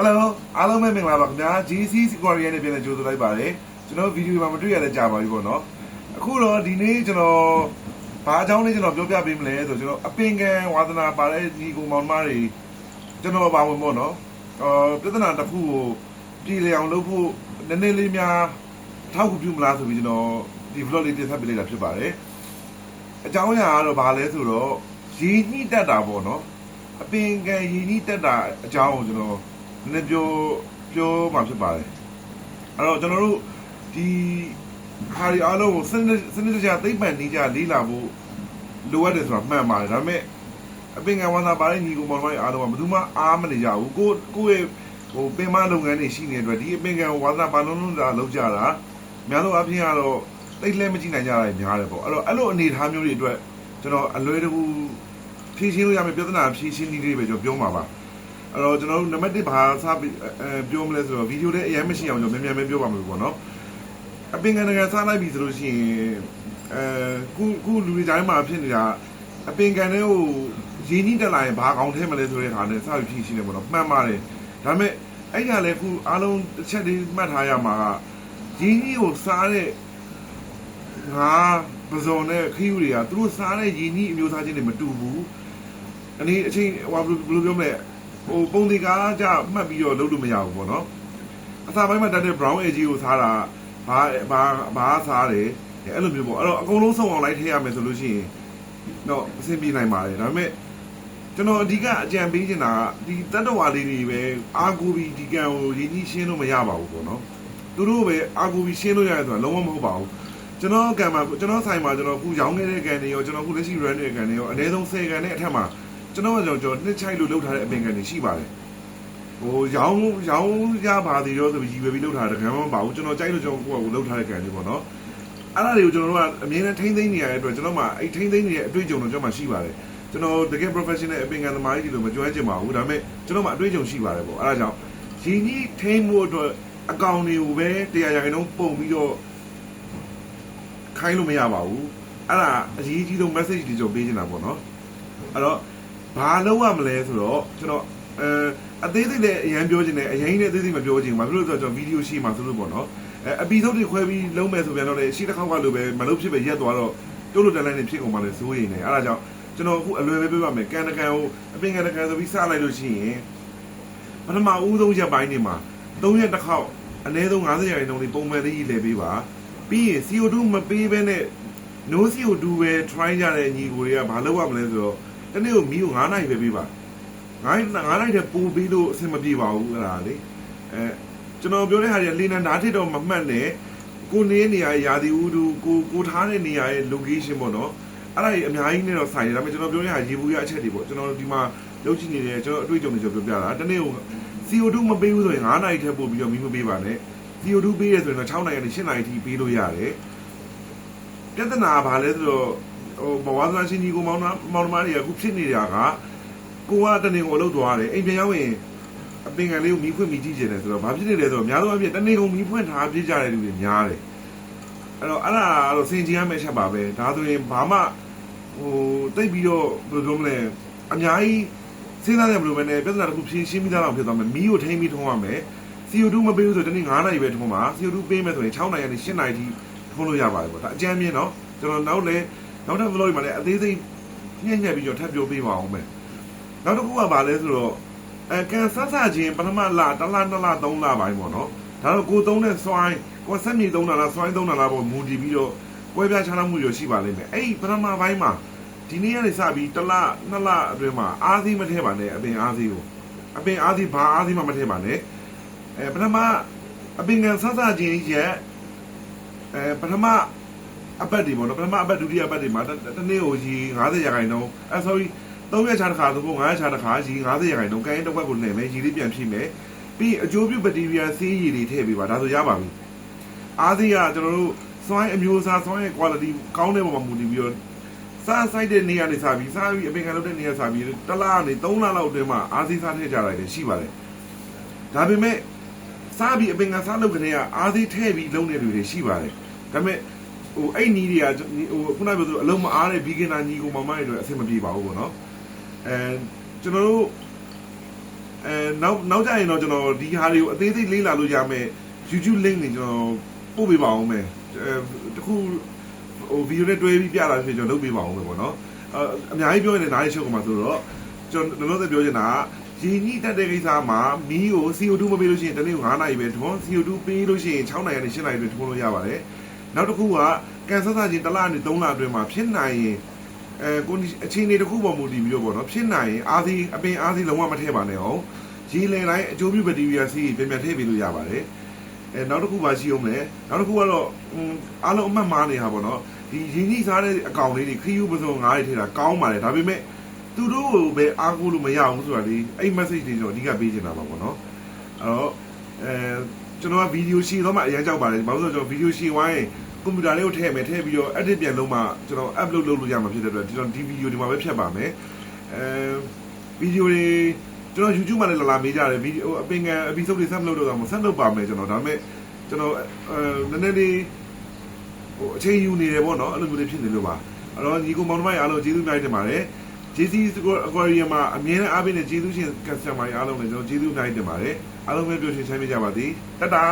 Hello, hello, my name is GC Korean and Joe Bare. You know, video material at Java, you know. A cool dinner, you know, Pajan of Jopia Bimle, you know, a pink and Wadana Pare, Nico Monmari, General about Mono, President of who, Gileon Lopu, the Nelimia, Taku last week, you know, developed disability at Bare. A Jawaya Bale, she need that abono. A pink and he needed that, a Jaw, you know. နည်းပြောမှဖြစ်ပါတယ်အဲ့တော့ကျွန်တော်တို့ဒီခါရီအားလုံးကိုစနစ်တကျသိပ္ပံနည်းကြလေးလာဖို့လိုအပ်တယ်ဆိုတာမှန်ပါတယ်ဒါပေမဲ့အပင်ကဝန္တာပါတဲ့ညီကိုမောင်မိုင်းအားလုံးကဘယ်သူမှအားမနေကြဘူးကိုယ့်ရဲ့ဟိုပင်မလုပ်ငန်းတွေရှိနေတဲ့အတွက်ဒီအပင်ကဝန္တာပါလုံးလုံးတာလောက်ကြတာများသောအားဖြင့်ကတော့တိတ်လဲမကြည့်နိုင်ကြတာများတယ်ပေါ့အဲ့တော့အဲ့လိုအနေထားမျိုးတွေအတွက်ကျွန်တော်အလွယ်တကူဖြည့်ရှင်းလို့ရမယ့်ပြဿနာဖြည့်ရှင်းနည်းတွေပဲကျွန်တော်ပြောမှာပါအဲ့တော့ကျွန်တော်တို့နံပါတ်1ဘာစပြီးပြောမလဲဆိုတော့ဗီဒီယိုလေးအရင်မရှိအောင်ကျွန်တော်မြန်ပြောပါမယ်ပေါ့နော်အပင်ကန်ကန်စားလိုက်ပြီဆိုလို့ရှိရင်ခုလူတွေတိုင်းမှာဖြစ်နေတာအပင်ကန်တွေကိုရင်းနှီးတက်လာရင်ဘာကောင်းထဲမလဲဆိုတဲ့ခါနဲ့စပြီးဖြည့်ရှင်းနေပေါ့နော်မှန်ပါတယ်ဒါပေမဲ့အဲ့ကလည်းခုအားလုံးတစ်ချက်လေးမှတ်ထားရမှာကရင်းနှီးကိုစားတဲ့ငါပဇော်နဲ့ခီးယူတွေကသူတို့စားတဲ့ရင်းနှီးအမျိုးသားချင်းတွေမတူဘူးအနေအချင်းဟိုဘယ်လိုပြောမလဲဟိုပုံဒီကားကြမှတ်ပြီးတော့လုပ်လို့မရဘူးပေါ့နော်အစားပိုင်းမှာတက်တဲ့ brown edge ကိုစားတာဘာစားတယ်အဲ့လိုမျိုးပေါ့အဲ့တော့အကုန်လုံးစုံအောင်လိုက်ထည့်ရမယ်ဆိုလို့ရှိရင်တော့အဆင်ပြေနိုင်ပါတယ်ဒါပေမဲ့ကျွန်တော်အဓိကအကြံပေးချင်တာကဒီတတ္တဝါလေးတွေပဲအာကူပြီးဒီကံကိုရင်းနှီးရှင်းလို့မရပါဘူးပေါ့နော်သူတို့ပဲအာကူပြီးရှင်းလို့ရတယ်ဆိုတာလုံးဝမဟုတ်ပါဘူးကျွန်တော်ကံမှာကျွန်တော်ဆိုင်မှာကျွန်တော်ခုရောင်းနေတဲ့ကံတွေရောကျွန်တော်ခုလက်ရှိ run နေတဲ့ကံတွေရောအနည်းဆုံး10ကံနဲ့အထက်မှာကျွန်တော်နှစ်ချိုက်လို့လုပ်ထားတဲ့အပင်ကန်တွေရှိပါတယ်ဟိုရောင်းရပါသေးရောဆိုပြီးကြီးပဲပြီးလုပ်ထားတဲ့ကံမပါဘူးကျွန်တော်ကြိုက်လို့ကျွန်တော်ကိုယ့်ကိုလုပ်ထားတဲ့ကံတွေပေါ့နော်အဲ့ဒါတွေကိုကျွန်တော်တို့ကအမြဲတမ်းထိမ့်သိမ်းနေရတဲ့အတွက်ကျွန်တော်မှအဲ့ထိမ့်သိမ်းနေတဲ့အတွေ့အကြုံတော့ကျွန်တော်မှရှိပါတယ်ကျွန်တော်တကယ် professional အပင်ကန်သမားကြီးလို့မကြွမ်းကျင်ပါဘူးဒါပေမဲ့ကျွန်တော်မှအတွေ့အကြုံရှိပါတယ်ပေါ့အဲ့ဒါကြောင့်ရင်းနှီးထိမ့်ဖို့အတွက်အကောင်တွေကိုပဲ100%ပုံပြီးတော့ခိုင်းလို့မရပါဘူးအဲ့ဒါအရေးကြီးဆုံး message တွေကျွန်တော်ပေးချင်တာပေါ့နော်အဲ့တော့ဘာလုပ်ရမလဲဆိုတော့ကျွန်တော်အသေးစိတ်လည်းအရင်ပြောချင်တယ်အရင်နဲ့အသေးစိတ်မပြောချင်ဘူးဘာဖြစ်လို့လဲဆိုတော့ကျွန်တော်ဗီဒီယိုရှိမှာဆိုလို့ပေါ့နော်အပီဆိုဒ်တွေခွဲပြီးလုံးမယ်ဆိုပြန်တော့လေရှိတစ်ခေါက်ကလိုပဲမလုပ်ဖြစ်ပဲရက်သွားတော့တိုးလို့တန်းလိုက်နေဖြစ်ကုန်ပါလေစိုးရိမ်နေအဲ့ဒါကြောင့်ကျွန်တော်အခုအလွယ်ပဲပြောပါမယ်ကန်တကန်ကိုအပင်ကန်တကန်ဆိုပြီးစလိုက်လို့ရှိရင်ပထမဦးဆုံးရက်ပိုင်းနေမှာ3ရက်တစ်ခေါက်အနည်းဆုံး90ရာခိုင်နှုန်းလေးပုံမှန်လေးကြီးလဲပေးပါပြီးရင် CO2 မပေးဘဲနဲ့ no CO2 ပဲ try ကြတဲ့ညီကိုတွေကဘာလုပ်ရမလဲဆိုတော့တနေ့ကိုမီးကို9နိုင်ပဲပေးပါ9နိုင်တဲ့ပူပြီးလို့အဆင်မပြေပါဘူးအဲ့ဒါလေကျွန်တော်ပြောတဲ့ဟာတွေလေနံဓာတ်ထစ်တော့မမှတ်နဲ့ကိုနေရာရာသီဥတုကိုထားတဲ့နေရာရဲ့ location ပေါ့နော်အဲ့ဒါကြီးအများကြီးနဲ့တော့ဆိုင်တယ်ဒါပေမဲ့ကျွန်တော်ပြောတဲ့ဟာရေဘူးရအချက်တွေပေါ့ကျွန်တော်ဒီမှာလုပ်ကြည့်နေတယ်ကျွန်တော်အတွေ့အကြုံတွေကျွန်တော်ပြောပြတာတနေ့ကို CO2 မပေးဘူးဆိုရင်9နိုင်ထက်ပို့ပြီးတော့မီးမပေးပါနဲ့ CO2 ပေးရဆိုရင်တော့6နိုင်ကနေ8နိုင်အထိပေးလို့ရတယ်ပြဿနာဘာလဲဆိုတော့ဟိုဘဝသားရှင်ကြီးကိုမောင်နှမတွေကအခုဖြစ်နေတာကကိုကတနေ့ကိုအလုပ်သွားတယ်အိမ်ပြန်ရောက်ရင်အပင်ကန်လေးကိုမီးဖွင့်ပြီးကြည့်ကျင်တယ်ဆိုတော့ဘာဖြစ်နေလဲဆိုတော့များသောအားဖြင့်တနေ့ကုန်မီးဖွင့်ထားပြကြတဲ့လူတွေများတယ်အဲ့တော့အဲ့ဒါတော့စင်ကြင်ရမယ့်ချက်ပါပဲဒါဆိုရင်ဘာမှဟိုတိတ်ပြီးတော့ဘယ်လိုပြောမလဲအများကြီးစဉ်းစားတယ်ဘယ်လိုပဲနဲ့ပြဿနာတစ်ခုဖြေရှင်းပြီးသားတော့ဖြစ်သွားမယ်မီးကိုထိန်းပြီးထုံးရမယ် CO2 မပေးဘူးဆိုတနေ့9နိုင်ပဲထုံးပါ CO2 ပေးမယ်ဆိုရင်6နိုင်ကနေ8နိုင်ထိထုံးလို့ရပါတယ်ပေါ့ဒါအကြမ်းမြင်နော်ကျွန်တော်နောက်ထပ် vlog မှာလည်းအသေးစိတ်ညက်ပြီးတော့ထပ်ပြောပေးပါအောင်မယ်နောက်တစ်ခုကဘာလဲဆိုတော့ကန်ဆဆချင်းပထမလ1လ2လ3လပိုင်းပေါ့နော်ဒါတော့ကိုသုံးတဲ့စွိုင်းကိုဆက်မြေသုံးတာလားစွိုင်းသုံးတာလားပေါ့မူတည်ပြီးတော့ကွဲပြားခြားနားမှုရရှိပါလိမ့်မယ်အဲ့ဒီပထမပိုင်းမှာဒီနေ့ကနေစပြီး1လ2လအတွင်းမှာအားစီးမထဲပါနဲ့အပင်အားစီးကိုအပင်အားစီးဘာအားစီးမှမထဲပါနဲ့ပထမအပင်ကန်ဆဆချင်းရဲ့ပထမအပတ်ဒီပေါ့နော်ပထမအပတ်ဒုတိယအပတ်ဒီမှာတနေ့ကိုရီ90ရာခိုင်နှုန်းsorry 3ရက်ခြားတစ်ခါသို့မဟုတ်9ရက်ခြားတစ်ခါရီ90ရာခိုင်နှုန်းကိုင်းတစ်ခွက်ကိုနှိမ့်မယ်ရီလေးပြန်ဖြည့်မယ်ပြီးအကျိုးပြုဘက်တီးရီးယားဆေးရည်တွေထည့်ပေးပါဒါဆိုရပါပြီအားစီးကကျွန်တော်တို့စွိုင်းအမျိုးအစားစွိုင်းရဲ့ quality ကောင်းတဲ့ပုံမှာမူတည်ပြီးတော့စားဆိုင်တဲ့နေရာနေစားပြီးစားပြီးအပင်ခံလုပ်တဲ့နေရာစားပြီးတစ်လကနေ3လလောက်အတွင်းမှာအားစီးစားထည့်ကြတာလည်းရှိပါတယ်ဒါပေမဲ့စားပြီးအပင်ခံစားလုပ်ကနေကအားစီးထည့်ပြီးလုပ်နေလူတွေရှိပါတယ်ဒါပေမဲ့ဟိုအဲ့နီးတွေကဟိုခုနကပြောသလိုအလုံးမအားတဲ့ vegan ညီကိုမမတွေတော့အဆင်မပြေပါဘူးပေါ့နော်ကျွန်တော်တို့ နောက်ကြရင်တော့ကျွန်တော်ဒီဟာတွေကိုအသေးသေးလေးလာလို့ရမယ် YouTube link တွေကျွန်တော်ပို့ပေးပါအောင်မယ်တခုဟိုဗီဒီယိုနဲ့တွဲပြီးပြတာဖြစ်ကျွန်တော်လုပ်ပေးပါအောင်မယ်ပေါ့နော်အများကြီးပြောရင်လည်းနားရချုပ်ကမှာဆိုတော့ကျွန်တော်လည်းပြောချင်တာကရင်းကြီးတက်တဲ့ကိစ္စမှာမီးကို CO2 မပေးလို့ရှိရင်တနေ့9နာရီပဲထွန်း CO2 ပေးလို့ရှိရင်6နာရီနဲ့10နာရီပဲထွန်းလို့ရပါတယ်နောက်တစ်ခုကကန်ဆာချင်းတစ်လနဲ့3လအတွင်းမှာဖြစ်နိုင်ရင်ကိုအခြေအနေတစ်ခုပေါ်မူတည်ပြီးတော့ပေါ့နော်ဖြစ်နိုင်ရင်အားစီအပင်အားစီလုံးဝမထည့်ပါနဲ့အောင်ရေလယ်တိုင်းအကျိုးပြုဘက်တီးရီးယားစီးပြန်ထည့်ပေးလို့ရပါတယ်နောက်တစ်ခုပါရှိအောင်လေနောက်တစ်ခုကတော့အားလုံးအမှတ်မှားနေတာပေါ့နော်ဒီရင်းကြီးစားတဲ့အကောင်လေးတွေခရီးပစုံ9တွေထည့်တာကောင်းပါတယ်ဒါပေမဲ့သူတို့ကိုပဲအားကိုးလို့မရဘူးဆိုတာလေအဲ့ message တွေကျွန်တော်အဓိကပေးချင်တာပါပေါ့နော်အဲ့တော့ကျွန်တော်ကဗီဒီယိုရှင်းတော့မှအရင်ကြောက်ပါတယ်ဘာလို့လဲဆိုတော့ဗီဒီယိုရှင်းဝိုင်းကွန်ပျူတာလေးကိုထည့်မယ်ထည့်ပြီးတော့ edit ပြန်လုပ်မှကျွန်တော် upload လုပ်လို့ရမှာဖြစ်တဲ့အတွက်ကျွန်တော်ဒီဗီဒီယိုဒီမှာပဲဖြတ်ပါမယ်ဗီဒီယိုတွေကျွန်တော် YouTube မှာလည်းလာမေးကြတယ်ဗီဒီယိုအပင်ငယ် episode တွေဆက်မလုပ်တော့တော့ဆက်လုပ်ပါမယ်ကျွန်တော်ဒါပေမဲ့ကျွန်တော်နည်းနည်းလေးဟိုအချိန်ယူနေတယ်ပေါ့နော်အဲ့လိုမျိုးတွေဖြစ်နေလို့ပါအဲ့တော့ညီကောင်မောင်တို့အားလုံးကျေးဇူးများတင်ပါတယ်JC Aquarium မှာအမြဲတမ်းအားပေးနေကျေးဇူးရှင် customer အားလုံးလည်းကျွန်တော်ကျေးဇူးများတင်ပါတယ်အားလုံးပဲပျော်ရွှင်ချမ်းမြေ့ကြပါသည်တတား